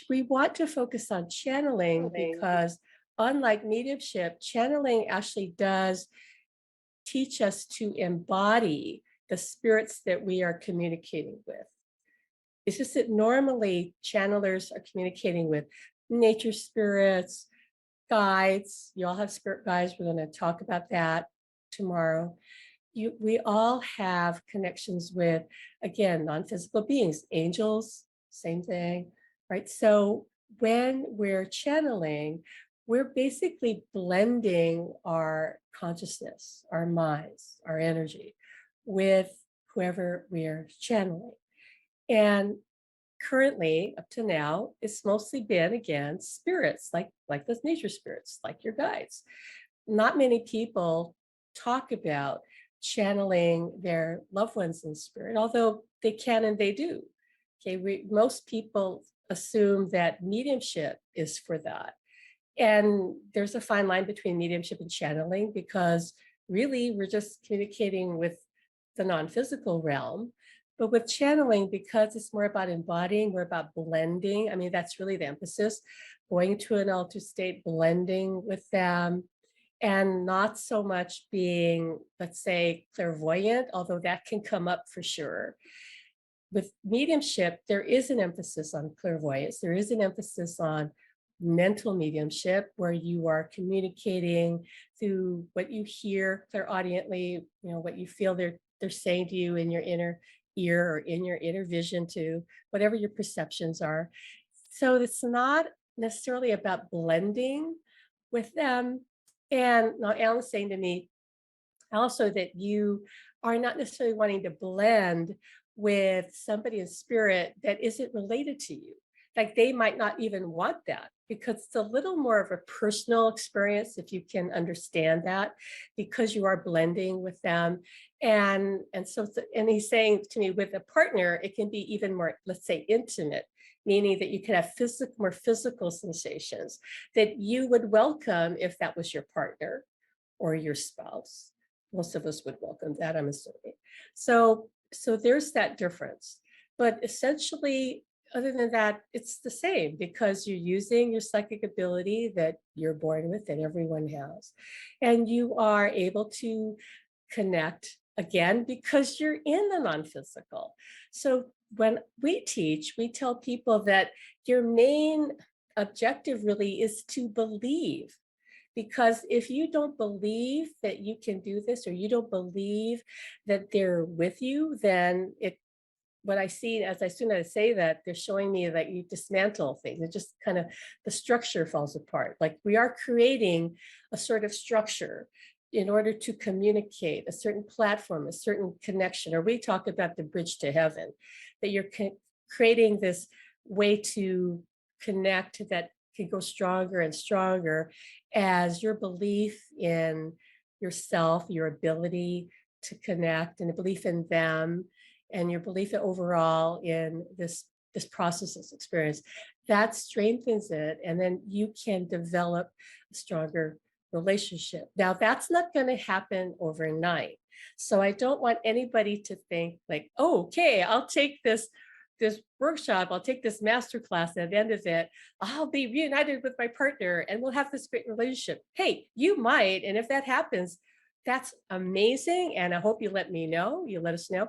We want to focus on channeling because, unlike mediumship, channeling actually does teach us to embody the spirits that we are communicating with. It's just that normally channelers are communicating with nature spirits, guides. You all have spirit guides. We're going to talk about that tomorrow. We all have connections with, again, non-physical beings, angels, same thing, right? So when we're channeling, we're basically blending our consciousness, our minds, our energy with whoever we're channeling. And currently, up to now, it's mostly been, again, spirits, like those nature spirits, like your guides. Not many people talk about channeling their loved ones in spirit, although they can and they do. Okay, most people assume that mediumship is for that. And there's a fine line between mediumship and channeling, because really we're just communicating with the non-physical realm. But with channeling, because it's more about embodying, we're about blending. I mean, that's really the emphasis, going to an altered state, blending with them, and not so much being, let's say, clairvoyant, although that can come up for sure. With mediumship, there is an emphasis on clairvoyance. There is an emphasis on mental mediumship, where you are communicating through what you hear clairaudiently, what you feel they're saying to you in your inner ear or in your inner vision, to whatever your perceptions are. So it's not necessarily about blending with them. And now Alan's saying to me also that you are not necessarily wanting to blend with somebody in spirit that isn't related to you. Like they might not even want that, because it's a little more of a personal experience, if you can understand that, because you are blending with them. And so, and he's saying to me, with a partner, it can be even more, let's say, intimate, meaning that you can have more physical sensations that you would welcome if that was your partner or your spouse. Most of us would welcome that, I'm assuming. So there's that difference. But essentially, other than that, it's the same, because you're using your psychic ability that you're born with, that everyone has. And you are able to connect, again, because you're in the non-physical. So when we teach, we tell people that your main objective really is to believe. Because if you don't believe that you can do this, or you don't believe that they're with you, then what I see, as soon as I say that, they're showing me that you dismantle things. It just kind of, the structure falls apart. Like we are creating a sort of structure in order to communicate a certain platform, a certain connection, or we talk about the bridge to heaven, that you're creating this way to connect that can go stronger and stronger as your belief in yourself, your ability to connect, and a belief in them, and your belief overall in this process, this experience, that strengthens it. And then you can develop a stronger relationship. Now, that's not going to happen overnight. So I don't want anybody to think like, oh, okay, I'll take this workshop, I'll take this masterclass, and at the end of it, I'll be reunited with my partner and we'll have this great relationship. Hey, you might. And if that happens, that's amazing. And I hope you let us know.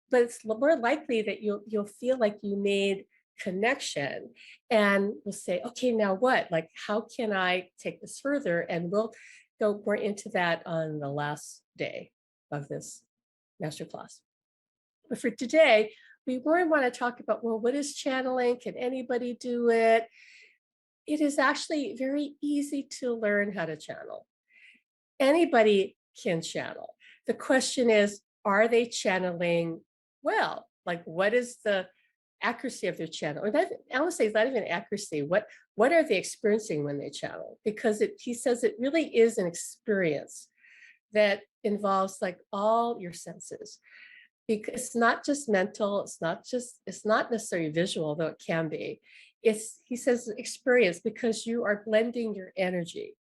But it's more likely that you'll feel like you made connection, and we'll say, okay, now what? Like, how can I take this further? And we'll go more into that on the last day of this masterclass. But for today, we more want to talk about, well, what is channeling? Can anybody do it? It is actually very easy to learn how to channel. Anybody can channel. The question is, are they channeling well? Like, what is the accuracy of their channel? Or that, I would say, it's not even accuracy. What are they experiencing when they channel? Because he says it really is an experience that involves like all your senses. Because it's not just mental, it's not necessarily visual, though it can be. He says experience, because you are blending your energy.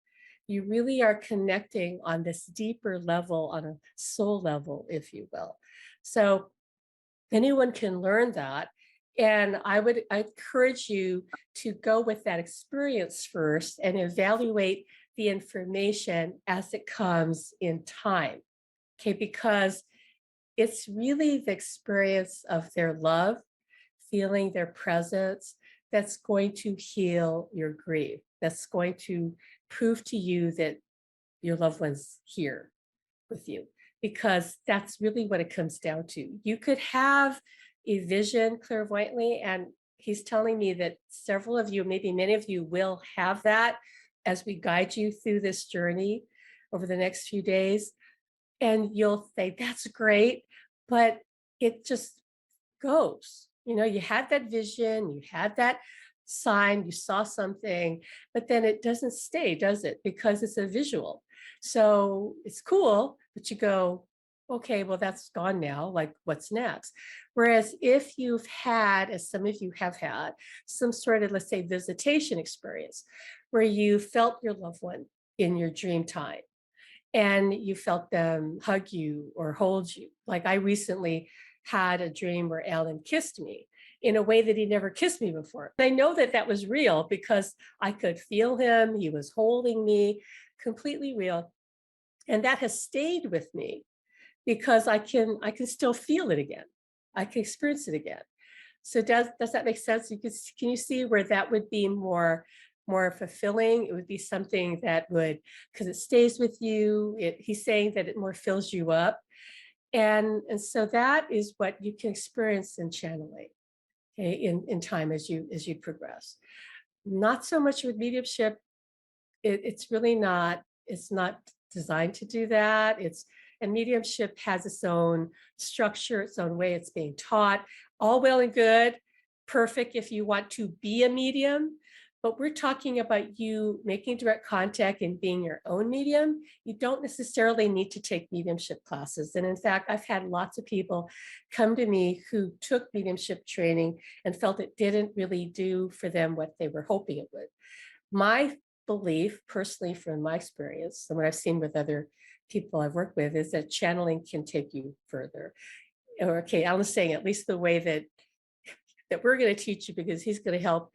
You really are connecting on this deeper level, on a soul level, if you will. So anyone can learn that. And I encourage you to go with that experience first and evaluate the information as it comes in time. Okay, because it's really the experience of their love, feeling their presence, that's going to heal your grief. That's going to prove to you that your loved one's here with you, because that's really what it comes down to. You could have a vision clairvoyantly, and he's telling me that several of you, maybe many of you, will have that as we guide you through this journey over the next few days. And you'll say, that's great, but it just goes. You know, you had that vision, you had that sign, you saw something, but then it doesn't stay, does it? Because it's a visual. So it's cool, but you go, okay, well, that's gone now. Like, what's next? Whereas if you've had, as some of you have had, some sort of, let's say, visitation experience where you felt your loved one in your dream time, and you felt them hug you or hold you. Like, I recently had a dream where Alan kissed me in a way that he never kissed me before. I know that that was real because I could feel him. He was holding me, completely real. And that has stayed with me because I can still feel it again. I can experience it again. So does that make sense? Can you see where that would be more fulfilling? It would be something that would, because it stays with you. He's saying that it more fills you up. And so that is what you can experience in channeling, okay, in time as you progress. Not so much with mediumship. It's really not, it's not designed to do that. And mediumship has its own structure, its own way it's being taught. All well and good, perfect if you want to be a medium, but we're talking about you making direct contact and being your own medium. You don't necessarily need to take mediumship classes. And in fact, I've had lots of people come to me who took mediumship training and felt it didn't really do for them what they were hoping it would. My belief, personally, from my experience and what I've seen with other people I've worked with, is that channeling can take you further. Or, okay, I'm saying at least the way that we're going to teach you, because he's going to help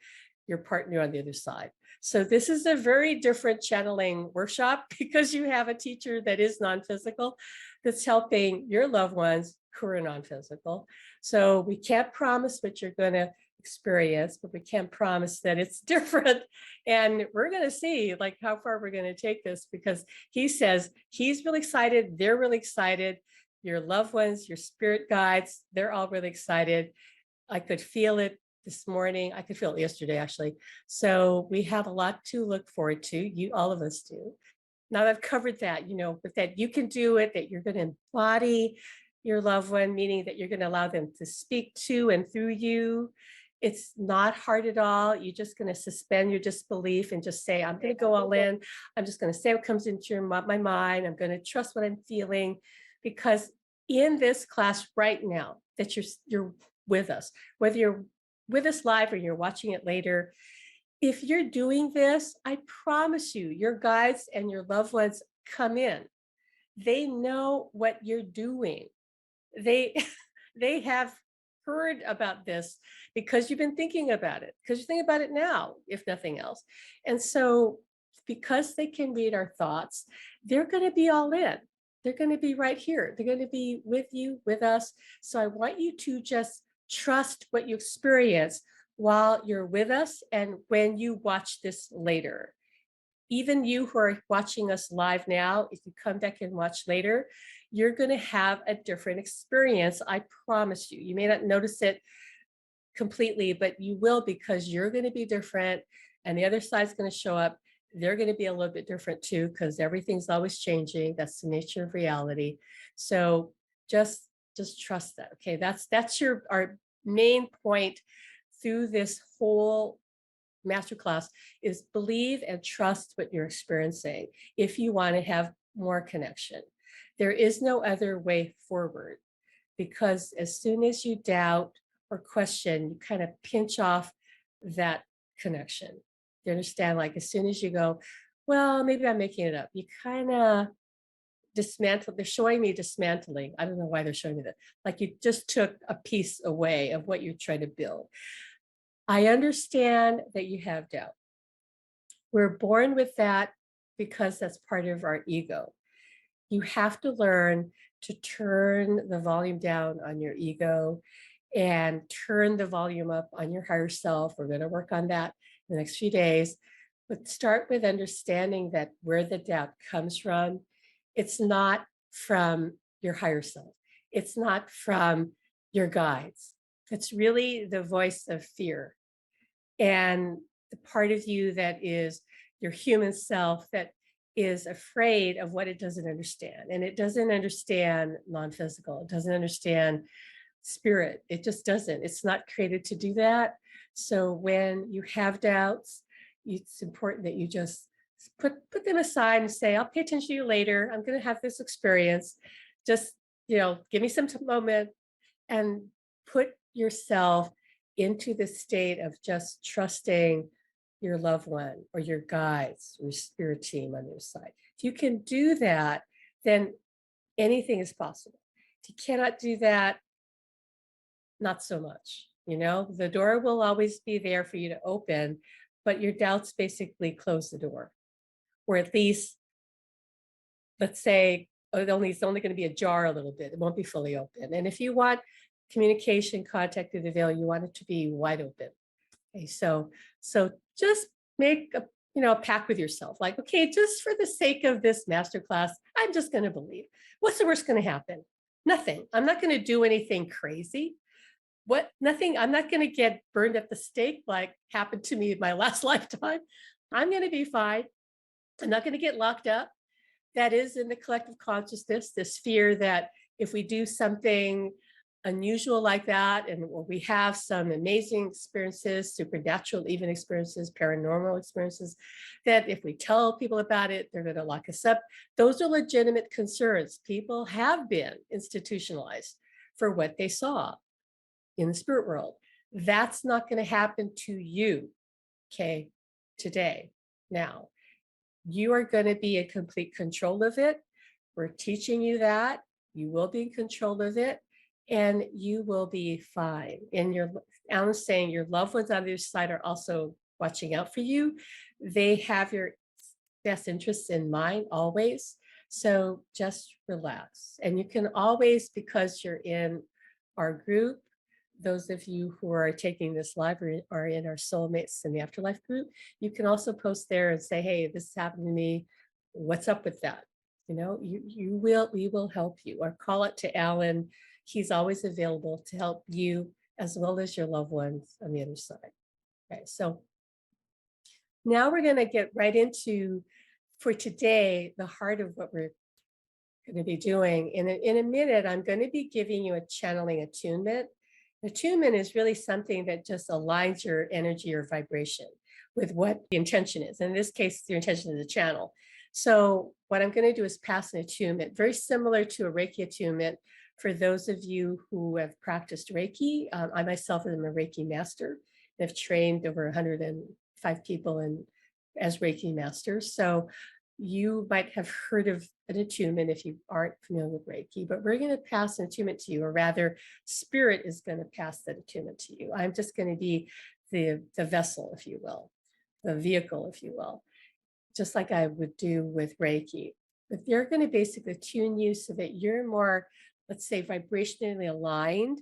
your partner on the other side. So this is a very different channeling workshop because you have a teacher that is non-physical that's helping your loved ones who are non-physical. So we can't promise what you're going to experience, but we can promise that it's different. And we're going to see like how far we're going to take this, because he says he's really excited. They're really excited. Your loved ones, your spirit guides, they're all really excited. I could feel it this morning. I could feel it yesterday, actually. So we have a lot to look forward to. You, all of us do. Now that I've covered that, but that you can do it, that you're going to embody your loved one, meaning that you're going to allow them to speak to and through you. It's not hard at all. You're just going to suspend your disbelief and just say, I'm going to go all in. I'm just going to say what comes into my mind. I'm going to trust what I'm feeling, because in this class right now that you're with us, whether you're with us live or you're watching it later, if you're doing this, I promise you, your guides and your loved ones come in. They know what you're doing. They they have heard about this because you've been thinking about it, because you think about it now, if nothing else. And so because they can read our thoughts, they're going to be all in. They're going to be right here. They're going to be with you, with us. So I want you to just trust what you experience while you're with us and when you watch this later. Even you who are watching us live now, if you come back and watch later, you're going to have a different experience. I promise you. You may not notice it completely, but you will, because you're going to be different and the other side's going to show up. They're going to be a little bit different too, because everything's always changing. That's the nature of reality. So just trust that. Okay, that's our main point through this whole masterclass, is believe and trust what you're experiencing if you want to have more connection. There is no other way forward, because as soon as you doubt or question, you kind of pinch off that connection. You understand? Like as soon as you go, well, maybe I'm making it up, you kind of dismantle. They're showing me dismantling. I don't know why they're showing me that. Like you just took a piece away of what you're trying to build. I understand that you have doubt. We're born with that because that's part of our ego. You have to learn to turn the volume down on your ego and turn the volume up on your higher self. We're going to work on that in the next few days. But start with understanding that where the doubt comes from, it's not from your higher self. It's not from your guides. It's really the voice of fear. And the part of you that is your human self that is afraid of what it doesn't understand. And it doesn't understand non-physical. It doesn't understand spirit. It just doesn't. It's not created to do that. So when you have doubts, it's important that you just put them aside and say, I'll pay attention to you later. I'm going to have this experience. Just, give me some moment and put yourself into the state of just trusting your loved one or your guides or your spirit team on your side. If you can do that, then anything is possible. If you cannot do that, not so much. The door will always be there for you to open, but your doubts basically close the door. Or at least, let's say, it's only going to be ajar a little bit. It won't be fully open. And if you want communication, contact through the veil, you want it to be wide open. Okay, so just make a pact with yourself. Like, okay, just for the sake of this masterclass, I'm just going to believe. What's the worst going to happen? Nothing. I'm not going to do anything crazy. Nothing. I'm not going to get burned at the stake like happened to me in my last lifetime. I'm going to be fine. I'm not going to get locked up. That is in the collective consciousness, this fear that if we do something unusual like that, and we have some amazing experiences, supernatural even experiences, paranormal experiences, that if we tell people about it, they're going to lock us up. Those are legitimate concerns. People have been institutionalized for what they saw in the spirit world. That's not going to happen to you, okay, today, now. You are going to be in complete control of it. We're teaching you that. You will be in control of it, and you will be fine. And Alan's saying your loved ones on the other side are also watching out for you. They have your best interests in mind always. So just relax. And you can always, because you're in our group, those of you who are taking this live are in our Soulmates in the Afterlife group, you can also post there and say, hey, this happened to me. What's up with that? We will help you, or call it to Alan. He's always available to help you as well as your loved ones on the other side. Okay, so now we're going to get right into, for today, the heart of what we're going to be doing. In a minute, I'm going to be giving you a channeling attunement. Attunement is really something that just aligns your energy or vibration with what the intention is. In this case, the intention is a channel. So what I'm going to do is pass an attunement, very similar to a Reiki attunement. For those of you who have practiced Reiki, I myself am a Reiki master. I've trained over 105 people as Reiki masters. So you might have heard of an attunement if you aren't familiar with Reiki, but we're going to pass an attunement to you, or rather, spirit is going to pass that attunement to you. I'm just going to be the vessel, if you will, the vehicle, if you will, just like I would do with Reiki. But they're going to basically tune you so that you're more, let's say, vibrationally aligned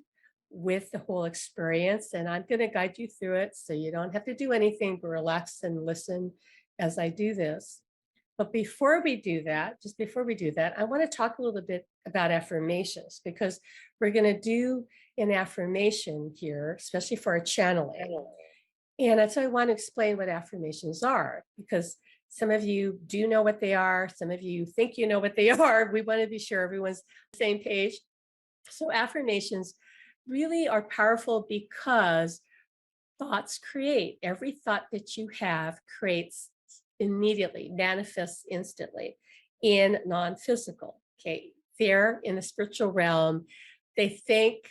with the whole experience. And I'm going to guide you through it so you don't have to do anything but relax and listen as I do this. But before we do that, I want to talk a little bit about affirmations, because we're going to do an affirmation here, especially for our channeling. And that's why I want to explain what affirmations are, because some of you do know what they are. Some of you think you know what they are. We want to be sure everyone's on the same page. So affirmations really are powerful because thoughts create. Every thought that you have creates immediately, manifests instantly in non-physical. Okay, there in the spiritual realm, they think,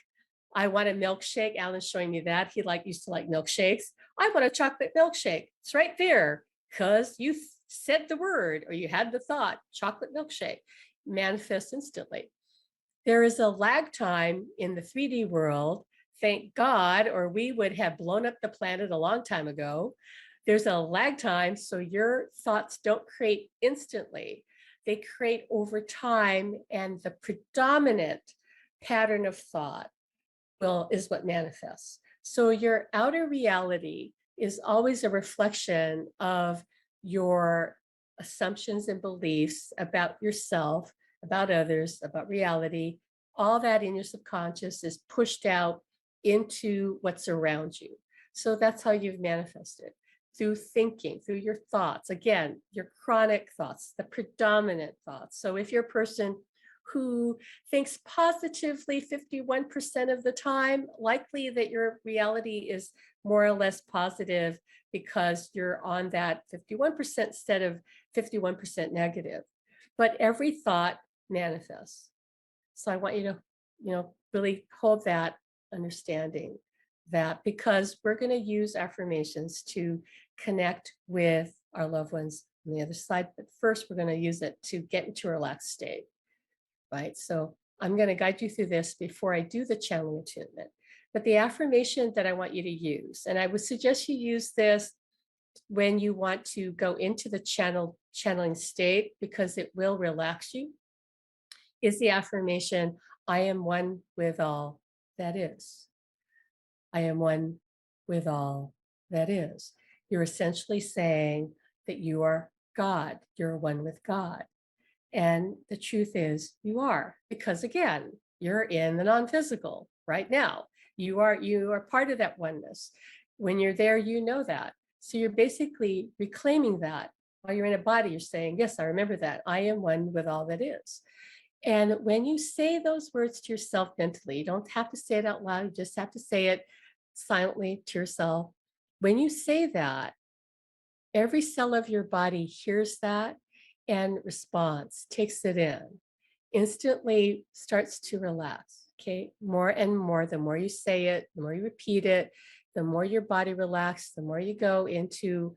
I want a milkshake. Alan's showing me that. He used to like milkshakes. I want a chocolate milkshake. It's right there because you said the word, or you had the thought, chocolate milkshake. manifest instantly. There is a lag time in the 3D world, thank God, or we would have blown up the planet a long time ago. There's a lag time, so your thoughts don't create instantly. They create over time, and the predominant pattern of thought is what manifests. So your outer reality is always a reflection of your assumptions and beliefs about yourself, about others, about reality. All that in your subconscious is pushed out into what's around you. So that's how you've manifested, through thinking, through your thoughts. Again, your chronic thoughts, the predominant thoughts. So if you're a person who thinks positively 51% of the time, likely that your reality is more or less positive because you're on that 51% instead of 51% negative. But every thought manifests. So I want you to, really hold that understanding, that because we're going to use affirmations to connect with our loved ones on the other side. But first, we're going to use it to get into a relaxed state. Right? So I'm going to guide you through this before I do the channeling attunement. But the affirmation that I want you to use, and I would suggest you use this when you want to go into the channeling state, because it will relax you, is the affirmation, I am one with all that is. I am one with all that is. You're essentially saying that you are God. You're one with God. And the truth is you are, because again, you're in the non-physical right now. You are part of that oneness. When you're there, you know that. So you're basically reclaiming that while you're in a body. You're saying, yes, I remember that. I am one with all that is. And when you say those words to yourself mentally, you don't have to say it out loud. You just have to say it silently to yourself. When you say that, every cell of your body hears that and responds, takes it in, instantly starts to relax. Okay, more and more, the more you say it, the more you repeat it, the more your body relaxes, the more you go into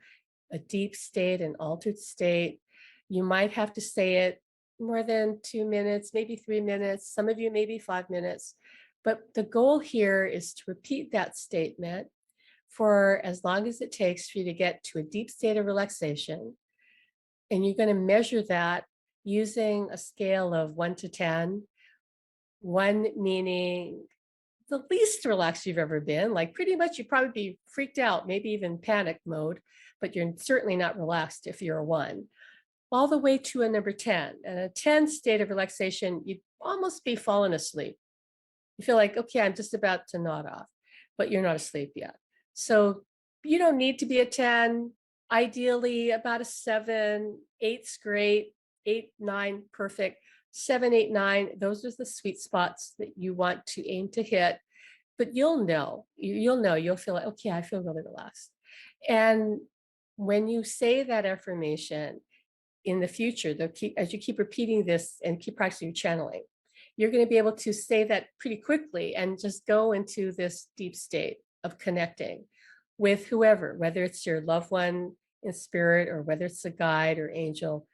a deep state, an altered state. You might have to say it more than 2 minutes, maybe 3 minutes, some of you maybe 5 minutes. But the goal here is to repeat that statement for as long as it takes for you to get to a deep state of relaxation. And you're going to measure that using a scale of 1 to 10, 1 meaning the least relaxed you've ever been, like pretty much you'd probably be freaked out, maybe even panic mode, but you're certainly not relaxed if you're a 1, all the way to a number 10. And a 10 state of relaxation, you'd almost be falling asleep. You feel like, okay, I'm just about to nod off, but you're not asleep yet. So you don't need to be a 10, ideally about a 7, 8's great, 8, 9, perfect. 7, 8, 9, those are the sweet spots that you want to aim to hit. But you'll feel like, okay, I feel really relaxed. And when you say that affirmation in the future, as you keep repeating this and keep practicing your channeling, you're going to be able to say that pretty quickly and just go into this deep state of connecting with whoever, whether it's your loved one in spirit or whether it's a guide or angel,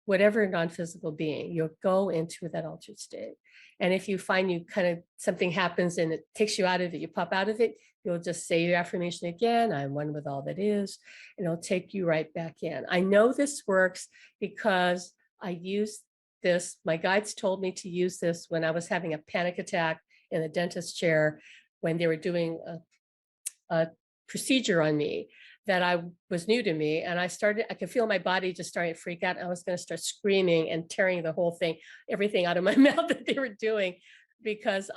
whatever non-physical being, you'll go into that altered state. And if you find you kind of something happens and it takes you out of it, you pop out of it, you'll just say your affirmation again, I'm one with all that is, and it'll take you right back in. I know this works because I use this. My guides told me to use this when I was having a panic attack in the dentist chair when they were doing a procedure on me that was new to me. And I could feel my body just starting to freak out. I was going to start screaming and tearing the whole thing, everything out of my mouth that they were doing, because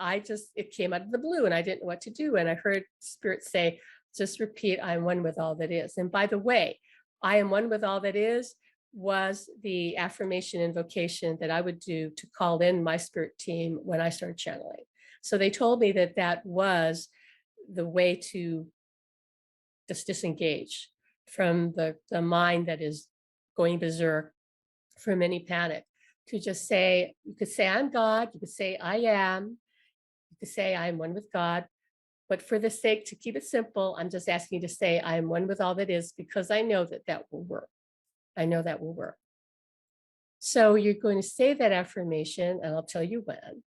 it came out of the blue and I didn't know what to do. And I heard Spirit say, just repeat, I'm one with all that is. And by the way, I am one with all that is was the affirmation invocation that I would do to call in my spirit team when I started channeling. So they told me that that was the way to just disengage from the mind that is going berserk from any panic, to just say, you could say, I'm God, you could say, I am, you could say, I am one with God. But for the sake to keep it simple, I'm just asking you to say, I am one with all that is, because I know that that will work. I know that will work. So you're going to say that affirmation, and I'll tell you when.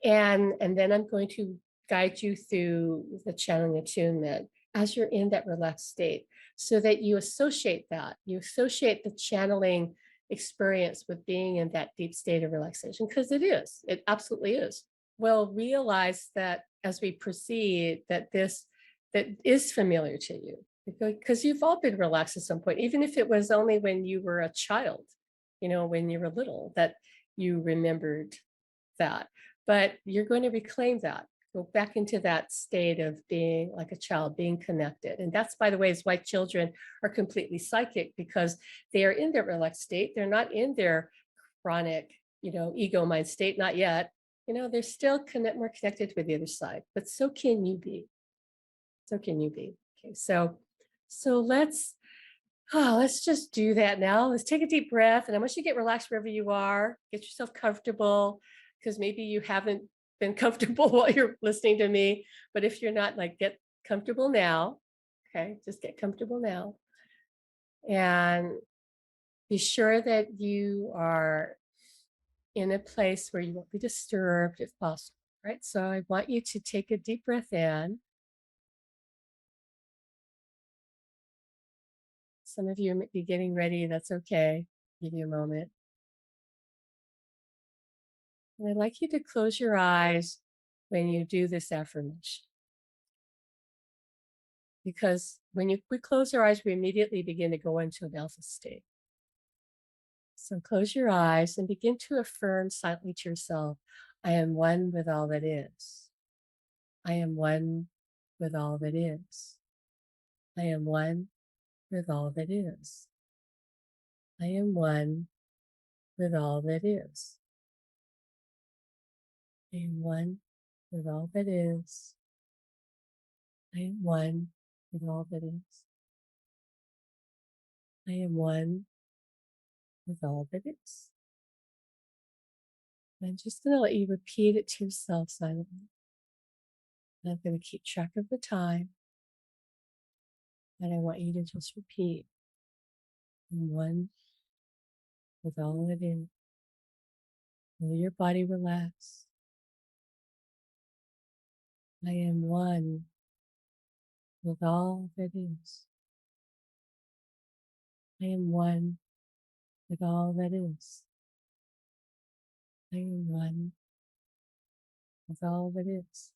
And then I'm going to guide you through the channeling attunement as you're in that relaxed state, so that you associate that. You associate the channeling experience with being in that deep state of relaxation, because it is. It absolutely is. We'll realize that as we proceed, that that is familiar to you, because you've all been relaxed at some point, even if it was only when you were a child, when you were little, that you remembered that. But you're going to reclaim that, go back into that state of being like a child, being connected. And that's, by the way, is why children are completely psychic, because they are in their relaxed state. They're not in their chronic, ego mind state, not yet. They're still more connected with the other side, but so can you be. So can you be. Okay, so let's just do that now. Let's take a deep breath. And I want you to get relaxed wherever you are. Get yourself comfortable, because maybe you haven't been comfortable while you're listening to me. But if you're not, like, get comfortable now. Okay, just get comfortable now. And be sure that you are in a place where you won't be disturbed if possible. Right. So I want you to take a deep breath in. Some of you might be getting ready. That's okay. Give you a moment. And I'd like you to close your eyes when you do this affirmation. Because when we close our eyes, we immediately begin to go into an alpha state. So close your eyes and begin to affirm silently to yourself, I am one with all that is. I am one with all that is. I am one with all that is. I am one with all that is. I am one with all that is. I am one with all that is. I am one with all that is. I'm just going to let you repeat it to yourself silently. I'm going to keep track of the time. And I want you to just repeat. I'm one with all that is. Feel your body relax. I am one with all that is. I am one with all that is. I am one with all that is.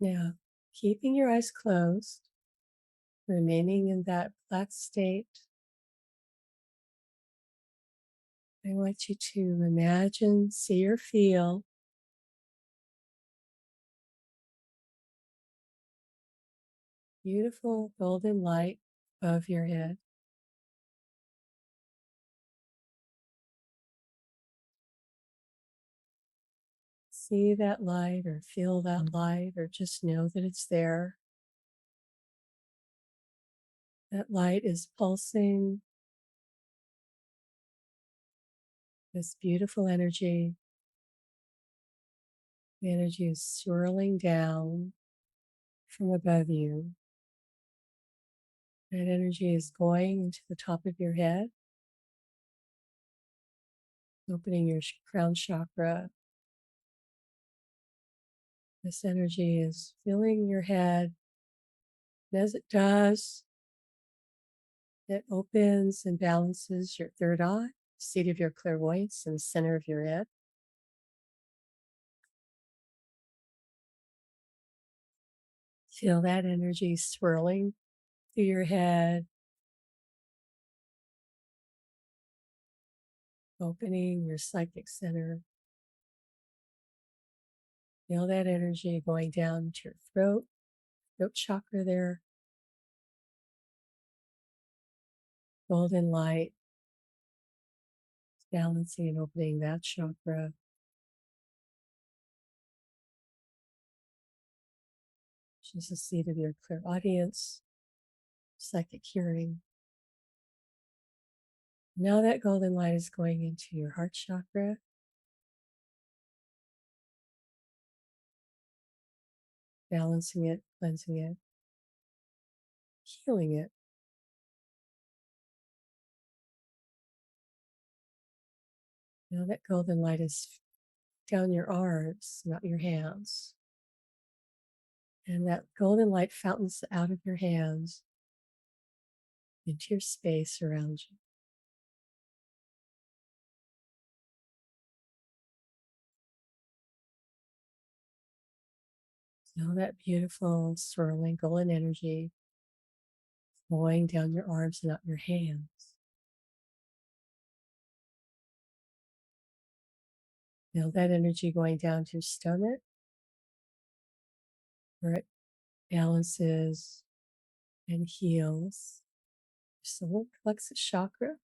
Now, keeping your eyes closed, remaining in that relaxed state, I want you to imagine, see, or feel beautiful golden light above your head. See that light or feel that light or just know that it's there. That light is pulsing this beautiful energy. The energy is swirling down from above you. That energy is going into the top of your head, opening your crown chakra. This energy is filling your head. And as it does, it opens and balances your third eye, seat of your clairvoyance in the center of your head. Feel that energy swirling through your head, opening your psychic center. Feel that energy going down to your throat chakra there. Golden light, balancing and opening that chakra. Which is the seat of your clairaudience, psychic hearing. Now that golden light is going into your heart chakra, balancing it, cleansing it, healing it. Now that golden light is down your arms, not your hands. And that golden light fountains out of your hands into your space around you. Feel that beautiful swirling golden energy flowing down your arms and up your hands. Feel that energy going down to your stomach, where it balances and heals your solar plexus chakra,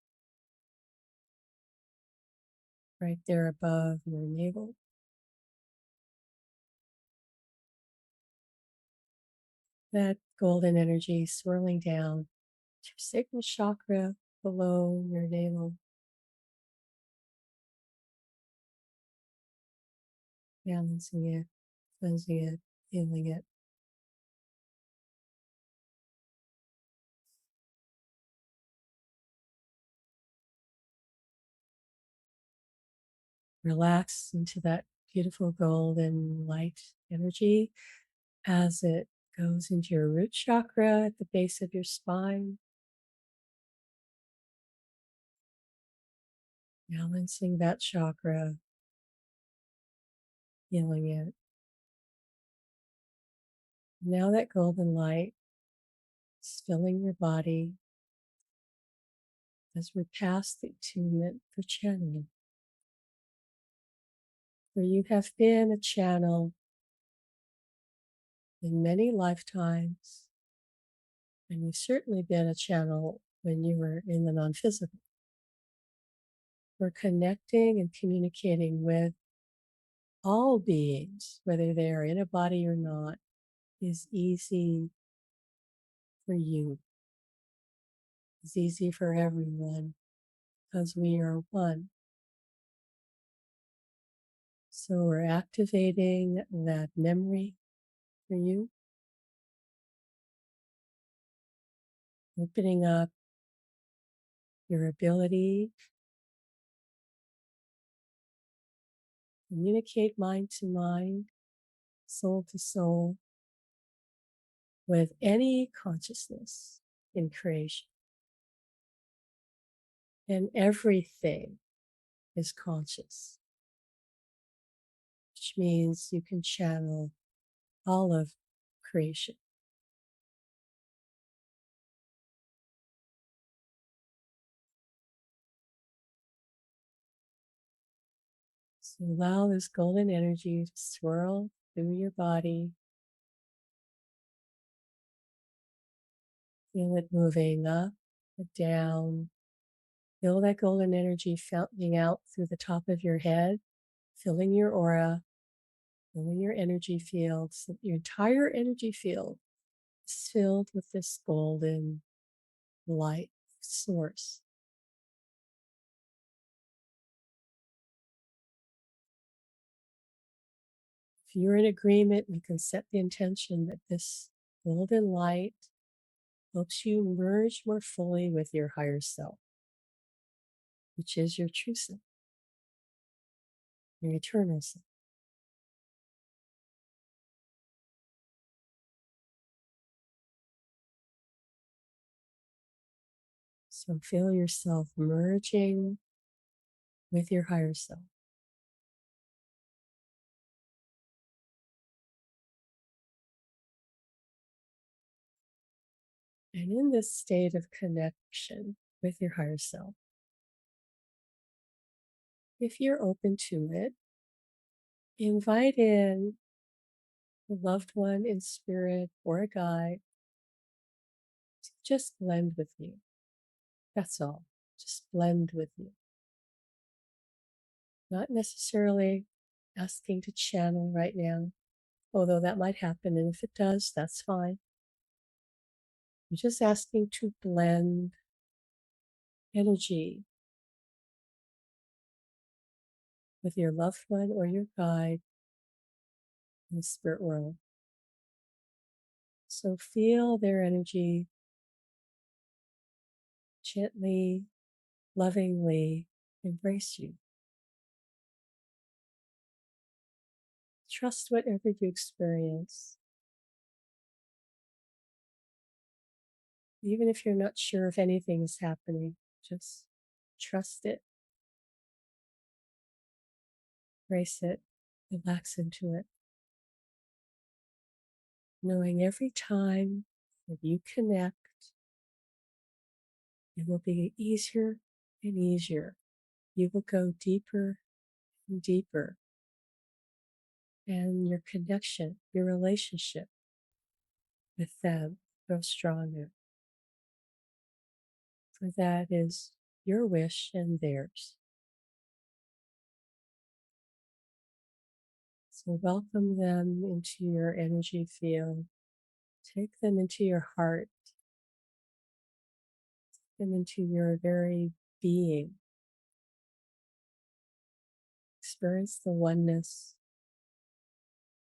right there above your navel. That golden energy swirling down to your sacral chakra below your navel, balancing it, cleansing it, healing it. Relax into that beautiful golden light energy as it goes into your root chakra at the base of your spine, balancing that chakra, healing it. Now that golden light is filling your body as we pass the attunement for channeling. For you have been a channel in many lifetimes, and you've certainly been a channel when you were in the non-physical. We're connecting and communicating with all beings, whether they are in a body or not, is easy for you. It's easy for everyone because we are one. So we're activating that memory for you, opening up your ability to communicate mind to mind, soul to soul, with any consciousness in creation. And everything is conscious, which means you can channel all of creation. So allow this golden energy to swirl through your body. Feel it moving up and down. Feel that golden energy fountaining out through the top of your head, filling your aura, filling your energy field. So your entire energy field is filled with this golden light source. If you're in agreement, you can set the intention that this golden light helps you merge more fully with your higher self, which is your true self, your eternal self. So feel yourself merging with your higher self. And in this state of connection with your higher self, if you're open to it, invite in a loved one in spirit or a guide to just blend with you. That's all. Just blend with you. Not necessarily asking to channel right now, although that might happen. And if it does, that's fine. You're just asking to blend energy with your loved one or your guide in the spirit world. So feel their energy gently, lovingly embrace you. Trust whatever you experience. Even if you're not sure if anything is happening, just trust it, embrace it, relax into it. Knowing every time that you connect, it will be easier and easier. You will go deeper and deeper. And your connection, your relationship with them grows stronger. For that is your wish and theirs. So welcome them into your energy field. Take them into your heart. Take them into your very being. Experience the oneness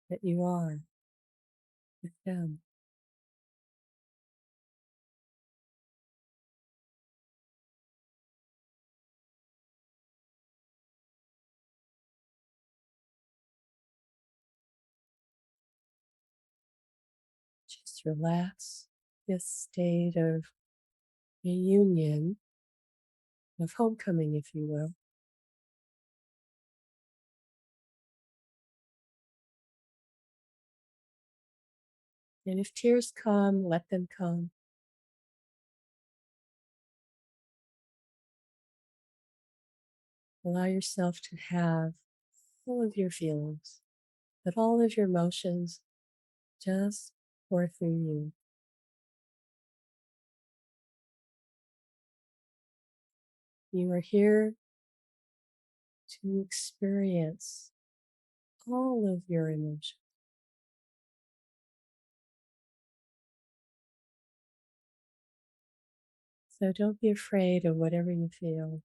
that you are with them. Just relax. This state of reunion, of homecoming, if you will. And if tears come, let them come. Allow yourself to have all of your feelings, let all of your emotions just pour through you. You are here to experience all of your emotions. So don't be afraid of whatever you feel.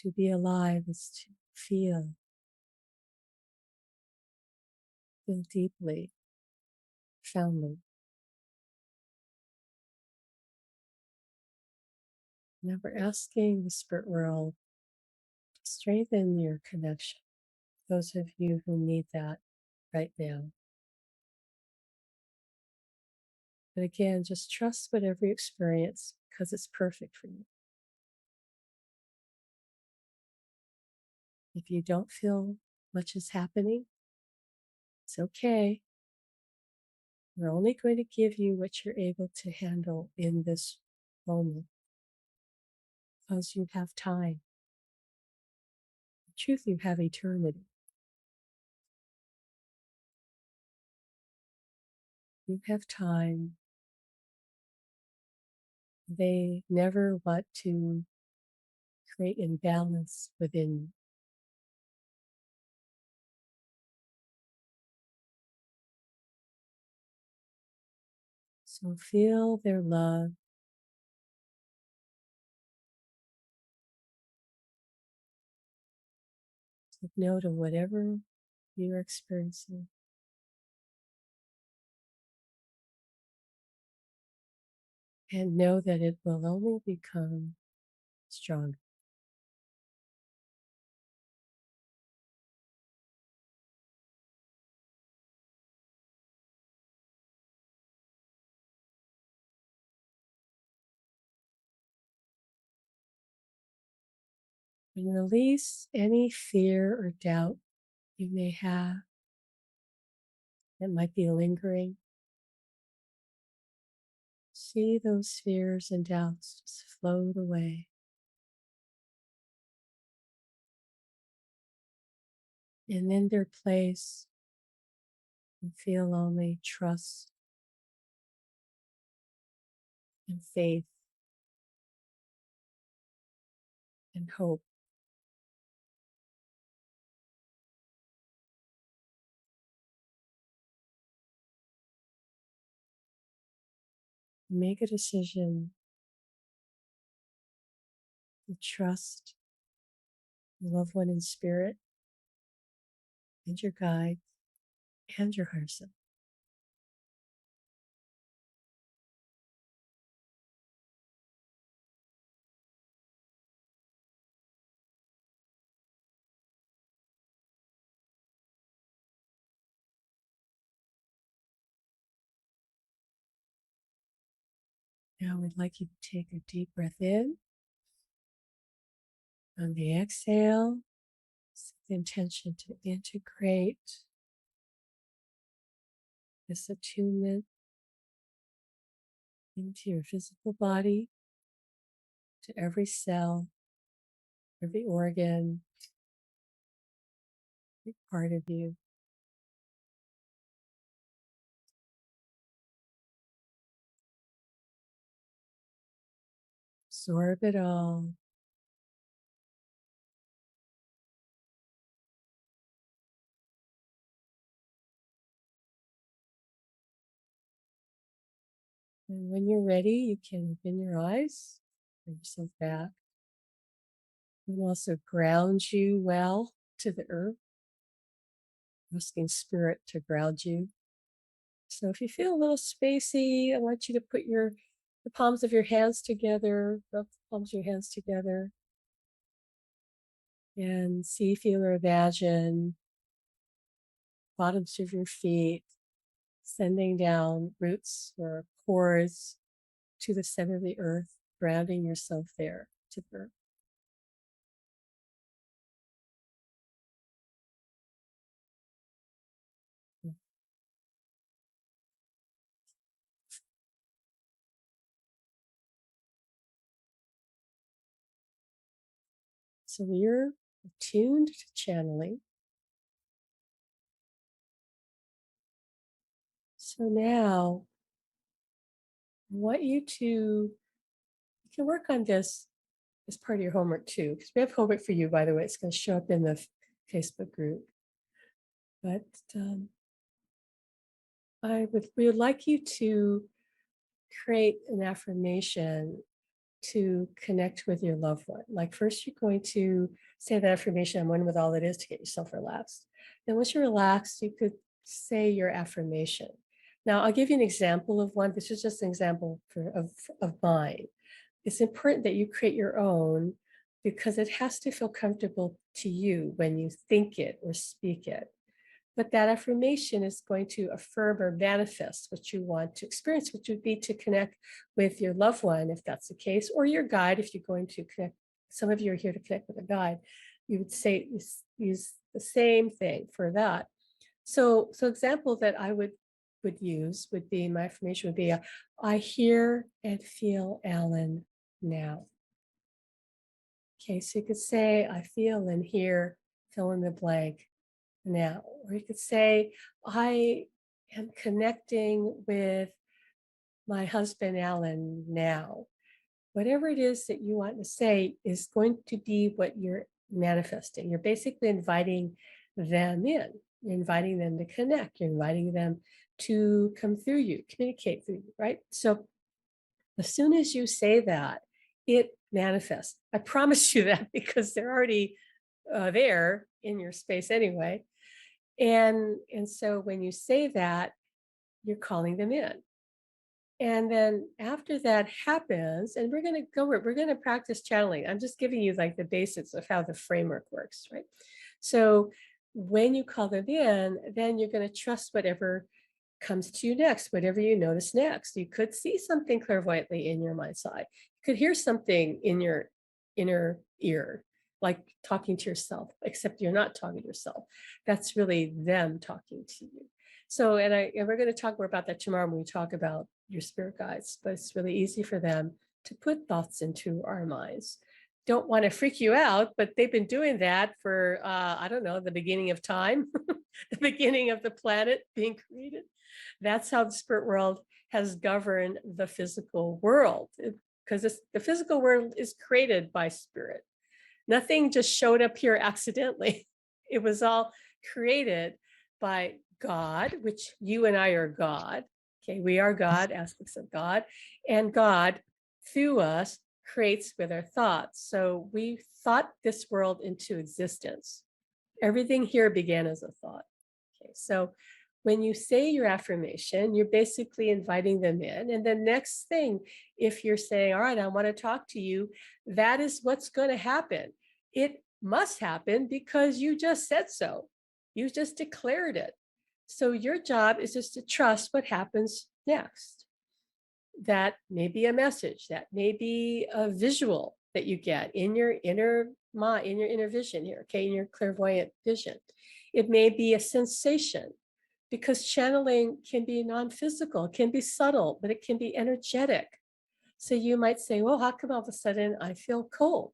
To be alive is to feel deeply, profoundly. Now we're asking the spirit world to strengthen your connection. Those of you who need that right now. But again, just trust whatever you experience because it's perfect for you. If you don't feel much is happening. It's okay. We're only going to give you what you're able to handle in this moment because you have time. In truth, you have eternity. You have time. They never want to create imbalance within you. So feel their love. Take note of whatever you're experiencing. And know that it will only become stronger. And release any fear or doubt you may have that might be lingering. See those fears and doubts just float away. And in their place, you feel only trust and faith and hope. Make a decision to trust your loved one in spirit and your guide and your higher self. Now we'd like you to take a deep breath in. On the exhale, set the intention to integrate this attunement into your physical body, to every cell, every organ, every part of you. Absorb it all. And when you're ready, you can open your eyes, bring yourself back. We can also ground you well to the earth, asking spirit to ground you. So if you feel a little spacey, I want you to put the palms of your hands together, rub the palms of your hands together, and see, feel, or imagine bottoms of your feet sending down roots or cords to the center of the earth, grounding yourself there to the earth. So you're attuned to channeling. So now I want you can work on this as part of your homework too, because we have homework for you, by the way. It's going to show up in the Facebook group. But we would like you to create an affirmation to connect with your loved one. Like first you're going to say that affirmation, I'm one with all it is, to get yourself relaxed. Then once you're relaxed, you could say your affirmation. Now I'll give you an example of one. This is just an example of mine. It's important that you create your own because it has to feel comfortable to you when you think it or speak it. But that affirmation is going to affirm or manifest what you want to experience, which would be to connect with your loved one, if that's the case, or your guide, if you're going to connect. Some of you are here to connect with a guide. you would say, use the same thing for that. So example that I would use would be, my affirmation would be, I hear and feel Alan now. Okay, so you could say, I feel and hear, fill in the blank now. Or you could say, I am connecting with my husband, Alan, now. Whatever it is that you want to say is going to be what you're manifesting. You're basically inviting them in. You're inviting them to connect. You're inviting them to come through you, communicate through you, right? So as soon as you say that, it manifests. I promise you that, because they're already there in your space anyway. And so when you say that, you're calling them in. And then after that happens, and we're going to practice channeling. I'm just giving you like the basics of how the framework works, right? So when you call them in, then you're going to trust whatever comes to you next, whatever you notice next. You could see something clairvoyantly in your mind's eye. You could hear something in your inner ear, like talking to yourself, except you're not talking to yourself. That's really them talking to you. So, and we're going to talk more about that tomorrow when we talk about your spirit guides, but it's really easy for them to put thoughts into our minds. Don't want to freak you out, but they've been doing that for, I don't know, the beginning of time, the beginning of the planet being created. That's how the spirit world has governed the physical world, because the physical world is created by spirit. Nothing just showed up here accidentally. It was all created by God, which you and I are God. Okay, we are God, aspects of God, and God through us creates with our thoughts. So we thought this world into existence. Everything here began as a thought. Okay, so when you say your affirmation, you're basically inviting them in. And the next thing, if you're saying, all right, I want to talk to you, that is what's going to happen. It must happen because you just said so. You just declared it. So your job is just to trust what happens next. That may be a message, that may be a visual that you get in your inner mind, in your inner vision here, okay, in your clairvoyant vision. It may be a sensation, because channeling can be non-physical, can be subtle, but it can be energetic. So you might say, well, how come all of a sudden I feel cold?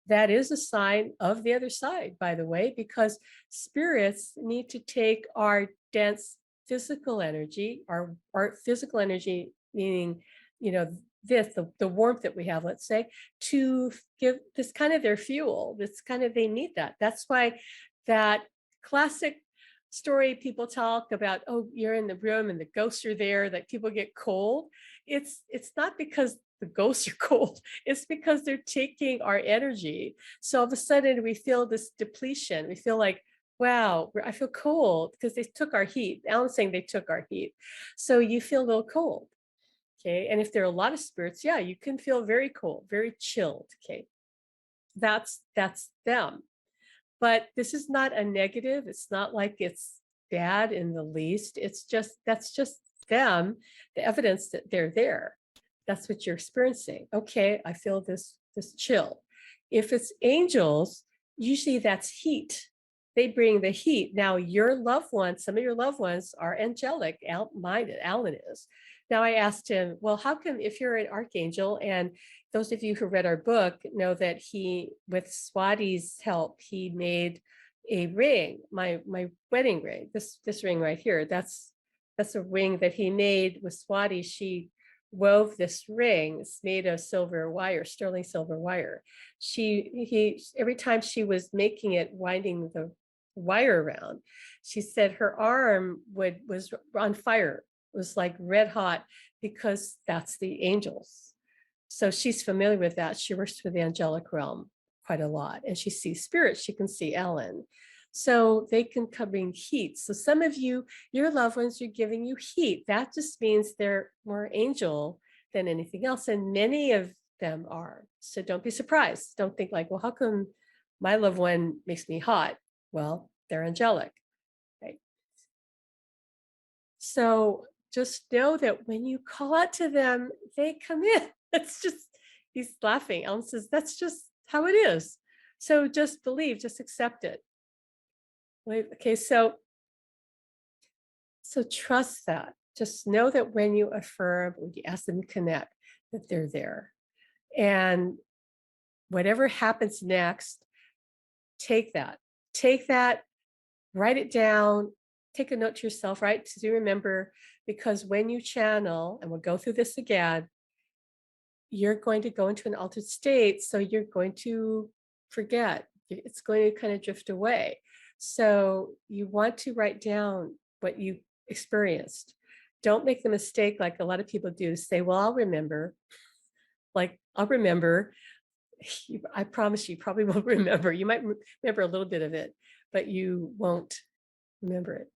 That is a sign of the other side, by the way, because spirits need to take our dense physical energy, our physical energy, meaning, the warmth that we have, let's say, to give this kind of their fuel. This kind of, they need that. That's why that classic story people talk about, oh, you're in the room and the ghosts are there, that people get cold. It's not because the ghosts are cold. It's because they're taking our energy. So all of a sudden we feel this depletion. We feel like, wow, I feel cold because they took our heat. Alan's saying they took our heat. So you feel a little cold. Okay. And if there are a lot of spirits, yeah, you can feel very cold, very chilled. Okay. That's them. But this is not a negative. It's not like it's bad in the least. That's just them, the evidence that they're there. That's what you're experiencing. Okay, I feel this chill. If it's angels, usually that's heat. They bring the heat. Now, your loved ones, some of your loved ones are angelic, minded. Alan is. Now, I asked him, well, how come, if you're an archangel, and those of you who read our book know that he, with Swati's help, he made a ring, my wedding ring, this ring right here. That's a ring that he made with Swati. She wove this ring. It's made of silver wire, sterling silver wire. Every time she was making it, winding the wire around, she said her arm was on fire. It was like red hot, because that's the angels. So she's familiar with that. She works with the angelic realm quite a lot, and she sees spirits. She can see Ellen. So they can bring heat. So some of you, your loved ones are giving you heat. That just means they're more angel than anything else. And many of them are. So don't be surprised. Don't think like, well, how come my loved one makes me hot? Well, they're angelic, right? So just know that when you call out to them, they come in. It's just, he's laughing. Ellen says, that's just how it is. So just believe, just accept it. Okay, so trust that. Just know that when you affirm, when you ask them to connect, that they're there. And whatever happens next, take that. Take that, write it down, take a note to yourself, right? To remember, because when you channel, and we'll go through this again, you're going to go into an altered state. So you're going to forget. It's going to kind of drift away. So you want to write down what you experienced. Don't make the mistake like a lot of people do, say, well, I'll remember. Like, I'll remember. I promise you probably won't remember. You might remember a little bit of it, but you won't remember it.